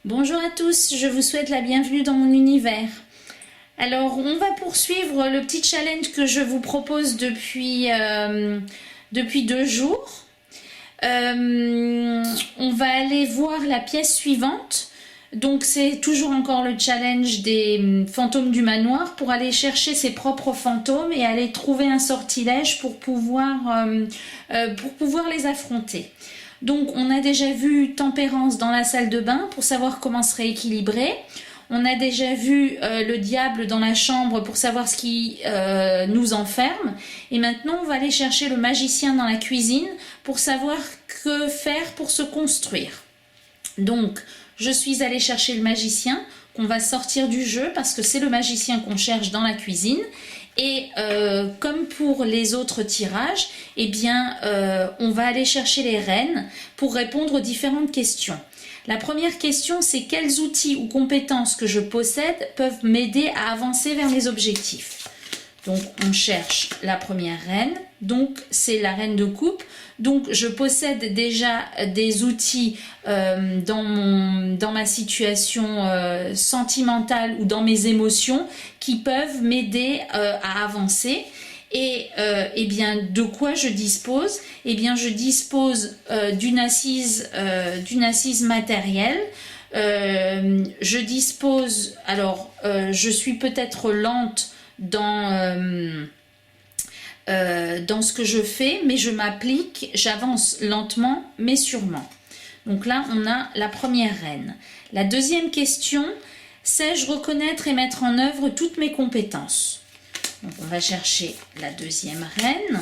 Bonjour à tous, je vous souhaite la bienvenue dans mon univers. Alors, on va poursuivre le petit challenge que je vous propose depuis 2 jours. On va aller voir la pièce suivante. Donc, c'est toujours encore le challenge des fantômes du manoir pour aller chercher ses propres fantômes et aller trouver un sortilège pour pouvoir les affronter. Donc, on a déjà vu Tempérance dans la salle de bain pour savoir comment se rééquilibrer. On a déjà vu le diable dans la chambre pour savoir ce qui nous enferme. Et maintenant, on va aller chercher le magicien dans la cuisine pour savoir que faire pour se construire. Donc, je suis allée chercher le magicien qu'on va sortir du jeu parce que c'est le magicien qu'on cherche dans la cuisine. Et comme pour les autres tirages, eh bien, on va aller chercher les reines pour répondre aux différentes questions. La première question, c'est quels outils ou compétences que je possède peuvent m'aider à avancer vers mes objectifs. Donc, on cherche la première reine. Donc, c'est la reine de coupe. Donc, je possède déjà des outils dans ma situation sentimentale ou dans mes émotions qui peuvent m'aider à avancer. Et eh bien, de quoi je dispose? Eh bien, je dispose d'une assise matérielle. Je dispose, alors, je suis peut-être lente dans ce que je fais, mais je m'applique, j'avance lentement, mais sûrement. Donc là, on a la première reine. La deuxième question, sais-je reconnaître et mettre en œuvre toutes mes compétences? Donc on va chercher la deuxième reine.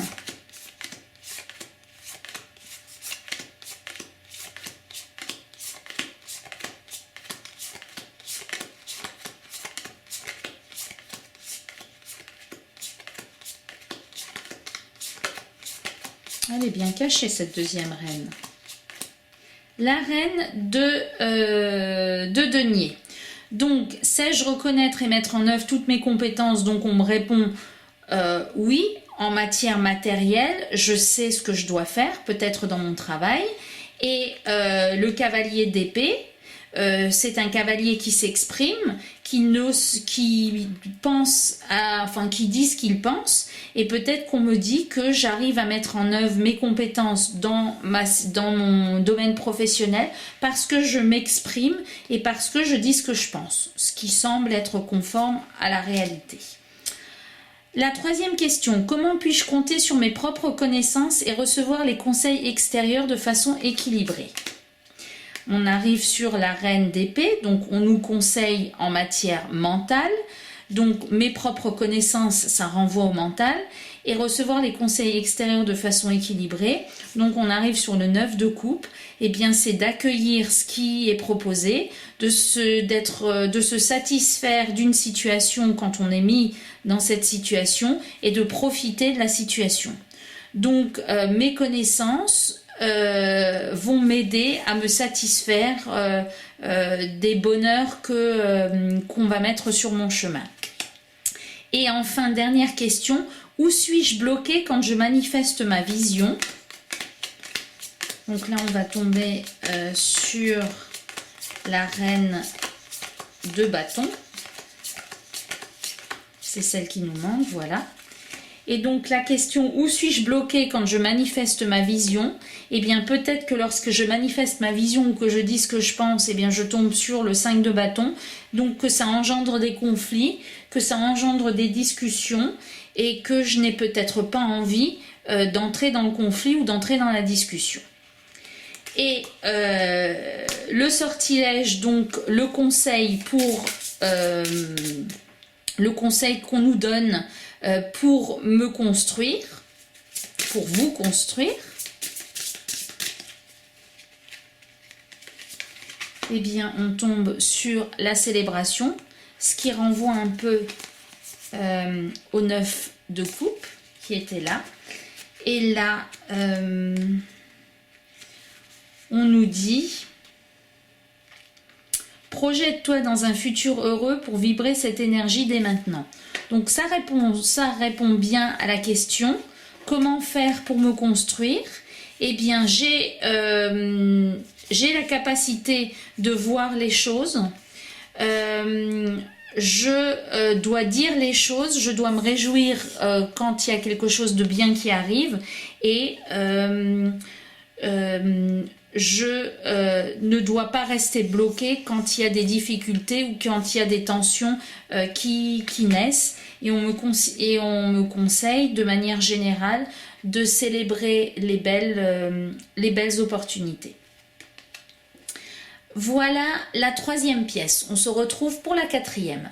Elle est bien cachée, cette deuxième reine. La reine de denier. Donc, sais-je reconnaître et mettre en œuvre toutes mes compétences? Donc, on me répond oui. En matière matérielle, je sais ce que je dois faire, peut-être dans mon travail. Et le cavalier d'épée, c'est un cavalier qui s'exprime, qui dit ce qu'il pense, et peut-être qu'on me dit que j'arrive à mettre en œuvre mes compétences dans mon domaine professionnel parce que je m'exprime et parce que je dis ce que je pense, ce qui semble être conforme à la réalité. La troisième question, comment puis-je compter sur mes propres connaissances et recevoir les conseils extérieurs de façon équilibrée? On arrive sur la reine d'épée, donc on nous conseille en matière mentale. Donc mes propres connaissances, ça renvoie au mental. Et recevoir les conseils extérieurs de façon équilibrée. Donc on arrive sur le 9 de coupe. Eh bien c'est d'accueillir ce qui est proposé, de se satisfaire d'une situation quand on est mis dans cette situation et de profiter de la situation. Donc mes connaissances vont m'aider à me satisfaire des bonheurs qu'on va mettre sur mon chemin. Et enfin, dernière question, où suis-je bloqué quand je manifeste ma vision? Donc là, on va tomber sur la reine de bâton. C'est celle qui nous manque, voilà. Et donc la question, où suis-je bloqué quand je manifeste ma vision? Eh bien peut-être que lorsque je manifeste ma vision ou que je dis ce que je pense, eh bien je tombe sur le 5 de bâton. Donc que ça engendre des conflits, que ça engendre des discussions et que je n'ai peut-être pas envie d'entrer dans le conflit ou d'entrer dans la discussion. Et le sortilège, donc le conseil qu'on nous donne pour me construire, pour vous construire, eh bien on tombe sur la célébration, ce qui renvoie un peu au 9 de coupe qui était là. Et là, on nous dit: projette-toi dans un futur heureux pour vibrer cette énergie dès maintenant. Donc ça répond bien à la question comment faire pour me construire eh bien j'ai la capacité de voir les choses. Je dois dire les choses, je dois me réjouir quand il y a quelque chose de bien qui arrive, et je ne dois pas rester bloquée quand il y a des difficultés ou quand il y a des tensions qui naissent. Et on me conseille de manière générale de célébrer les belles opportunités. Voilà la troisième pièce. On se retrouve pour la quatrième.